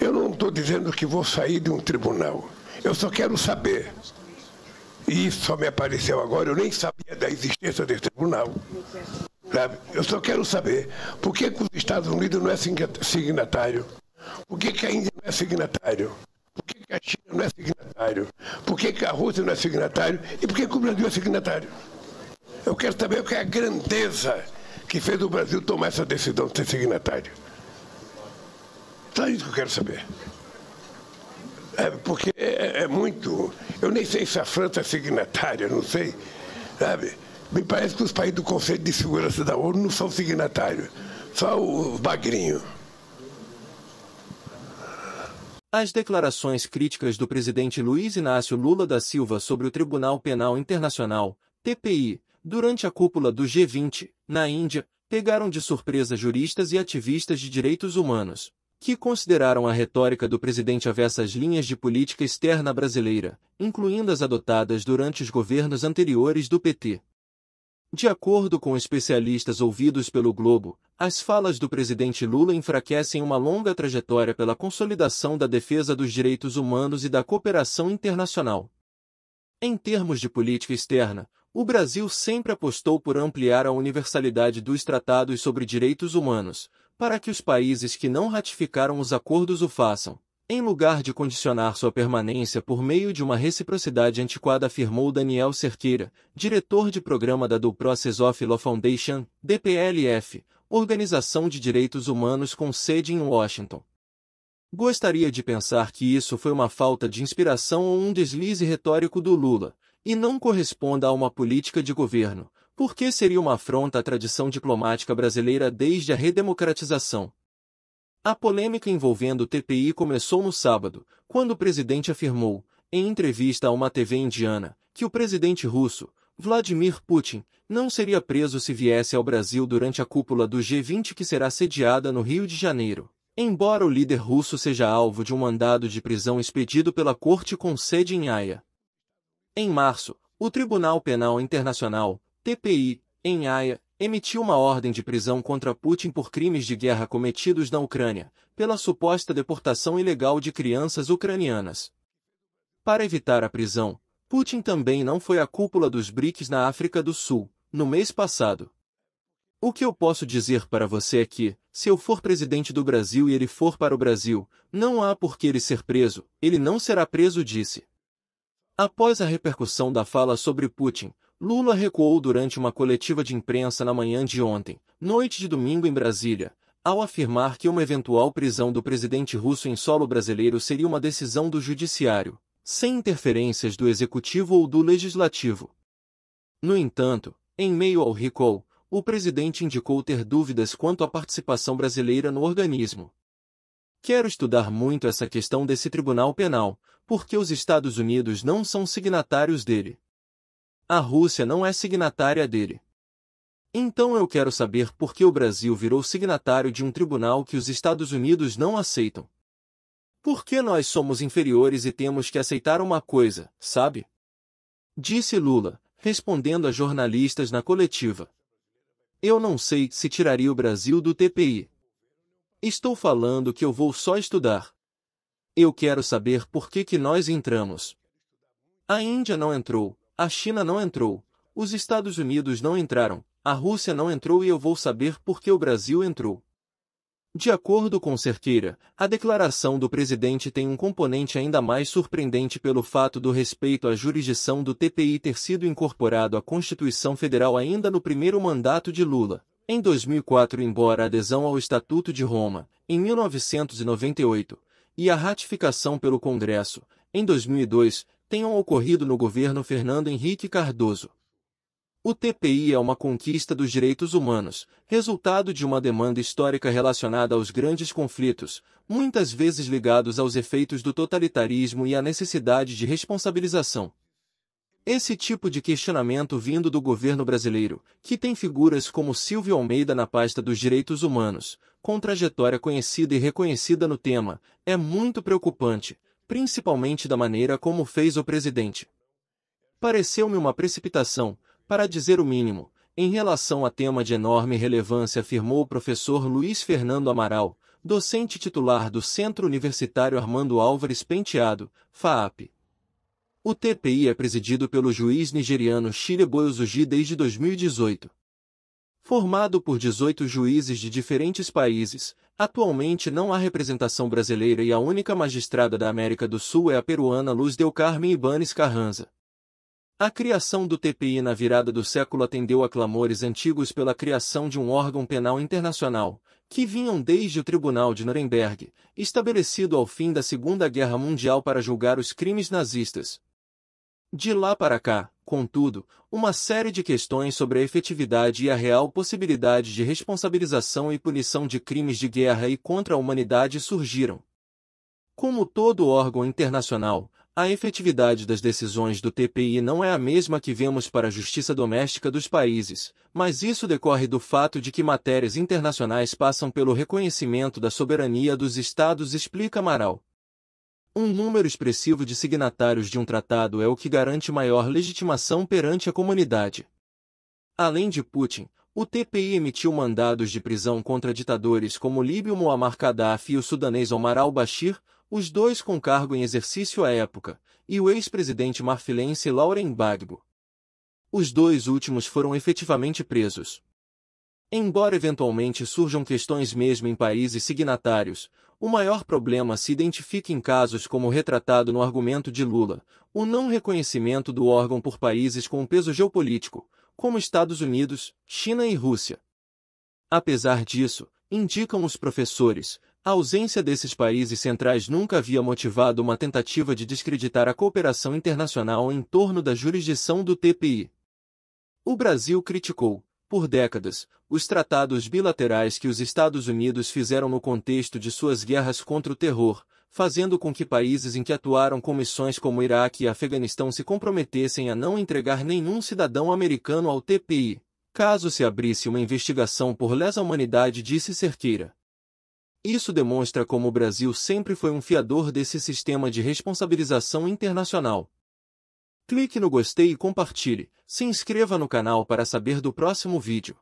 Eu não estou dizendo que vou sair de um tribunal. Eu só quero saber. E isso só me apareceu agora, eu nem sabia da existência desse tribunal. Sabe? Eu só quero saber por que os Estados Unidos não é signatário, por que a Índia não é signatário, por que a China não é signatário, por que a Rússia não é signatário e por que o Brasil é signatário. Eu quero saber o que é a grandeza que fez o Brasil tomar essa decisão de ser signatário. Só isso que eu quero saber. Porque é muito... Eu nem sei se a França é signatária, não sei, sabe? Me parece que os países do Conselho de Segurança da ONU não são signatários, só os bagrinhos. As declarações críticas do presidente Luiz Inácio Lula da Silva sobre o Tribunal Penal Internacional, TPI, durante a cúpula do G20, na Índia, pegaram de surpresa juristas e ativistas de direitos humanos, que consideraram a retórica do presidente avessas linhas de política externa brasileira, incluindo as adotadas durante os governos anteriores do PT. De acordo com especialistas ouvidos pelo Globo, as falas do presidente Lula enfraquecem uma longa trajetória pela consolidação da defesa dos direitos humanos e da cooperação internacional. Em termos de política externa, o Brasil sempre apostou por ampliar a universalidade dos tratados sobre direitos humanos, para que os países que não ratificaram os acordos o façam, em lugar de condicionar sua permanência por meio de uma reciprocidade antiquada, afirmou Daniel Cerqueira, diretor de programa da Due Process of Law Foundation, DPLF, Organização de Direitos Humanos com sede em Washington. Gostaria de pensar que isso foi uma falta de inspiração ou um deslize retórico do Lula, e não corresponda a uma política de governo, porque seria uma afronta à tradição diplomática brasileira desde a redemocratização. A polêmica envolvendo o TPI começou no sábado, quando o presidente afirmou, em entrevista a uma TV indiana, que o presidente russo, Vladimir Putin, não seria preso se viesse ao Brasil durante a cúpula do G20 que será sediada no Rio de Janeiro, embora o líder russo seja alvo de um mandado de prisão expedido pela corte com sede em Haia. Em março, o Tribunal Penal Internacional, TPI, em Haia, emitiu uma ordem de prisão contra Putin por crimes de guerra cometidos na Ucrânia, pela suposta deportação ilegal de crianças ucranianas. Para evitar a prisão, Putin também não foi à cúpula dos BRICS na África do Sul, no mês passado. O que eu posso dizer para você é que, se eu for presidente do Brasil e ele for para o Brasil, não há por que ele ser preso, ele não será preso, disse. Após a repercussão da fala sobre Putin, Lula recuou durante uma coletiva de imprensa na manhã de ontem, noite de domingo em Brasília, ao afirmar que uma eventual prisão do presidente russo em solo brasileiro seria uma decisão do judiciário, sem interferências do executivo ou do legislativo. No entanto, em meio ao recall, o presidente indicou ter dúvidas quanto à participação brasileira no organismo. Quero estudar muito essa questão desse tribunal penal, porque os Estados Unidos não são signatários dele. A Rússia não é signatária dele. Então eu quero saber por que o Brasil virou signatário de um tribunal que os Estados Unidos não aceitam. Por que nós somos inferiores e temos que aceitar uma coisa, sabe? Disse Lula, respondendo a jornalistas na coletiva. Eu não sei se tiraria o Brasil do TPI. Estou falando que eu vou só estudar. Eu quero saber por que nós entramos. A Índia não entrou, a China não entrou, os Estados Unidos não entraram, a Rússia não entrou e eu vou saber por que o Brasil entrou. De acordo com Cerqueira, a declaração do presidente tem um componente ainda mais surpreendente pelo fato do respeito à jurisdição do TPI ter sido incorporado à Constituição Federal ainda no primeiro mandato de Lula, em 2004, embora a adesão ao Estatuto de Roma, em 1998, e a ratificação pelo Congresso, em 2002, tenham ocorrido no governo Fernando Henrique Cardoso. O TPI é uma conquista dos direitos humanos, resultado de uma demanda histórica relacionada aos grandes conflitos, muitas vezes ligados aos efeitos do totalitarismo e à necessidade de responsabilização. Esse tipo de questionamento vindo do governo brasileiro, que tem figuras como Silvio Almeida na pasta dos direitos humanos, com trajetória conhecida e reconhecida no tema, é muito preocupante, principalmente da maneira como fez o presidente. Pareceu-me uma precipitação, para dizer o mínimo, em relação a tema de enorme relevância, afirmou o professor Luiz Fernando Amaral, docente titular do Centro Universitário Armando Álvares Penteado, FAAP. O TPI é presidido pelo juiz nigeriano Shile Boyozuji desde 2018. Formado por 18 juízes de diferentes países, atualmente não há representação brasileira e a única magistrada da América do Sul é a peruana Luz del Carmen Ibanes Carranza. A criação do TPI na virada do século atendeu a clamores antigos pela criação de um órgão penal internacional, que vinham desde o Tribunal de Nuremberg, estabelecido ao fim da Segunda Guerra Mundial para julgar os crimes nazistas. De lá para cá, contudo, uma série de questões sobre a efetividade e a real possibilidade de responsabilização e punição de crimes de guerra e contra a humanidade surgiram. Como todo órgão internacional, a efetividade das decisões do TPI não é a mesma que vemos para a justiça doméstica dos países, mas isso decorre do fato de que matérias internacionais passam pelo reconhecimento da soberania dos Estados, explica Amaral. Um número expressivo de signatários de um tratado é o que garante maior legitimação perante a comunidade. Além de Putin, o TPI emitiu mandados de prisão contra ditadores como o líbio Muammar Gaddafi e o sudanês Omar al-Bashir, os dois com cargo em exercício à época, e o ex-presidente marfilense Laurent Gbagbo. Os dois últimos foram efetivamente presos. Embora eventualmente surjam questões mesmo em países signatários, o maior problema se identifica em casos como retratado no argumento de Lula, o não reconhecimento do órgão por países com peso geopolítico, como Estados Unidos, China e Rússia. Apesar disso, indicam os professores, a ausência desses países centrais nunca havia motivado uma tentativa de descreditar a cooperação internacional em torno da jurisdição do TPI. O Brasil criticou, por décadas, os tratados bilaterais que os Estados Unidos fizeram no contexto de suas guerras contra o terror, fazendo com que países em que atuaram com missões como Iraque e Afeganistão se comprometessem a não entregar nenhum cidadão americano ao TPI, caso se abrisse uma investigação por lesa humanidade, disse Cerqueira. Isso demonstra como o Brasil sempre foi um fiador desse sistema de responsabilização internacional. Clique no gostei e compartilhe. Se inscreva no canal para saber do próximo vídeo.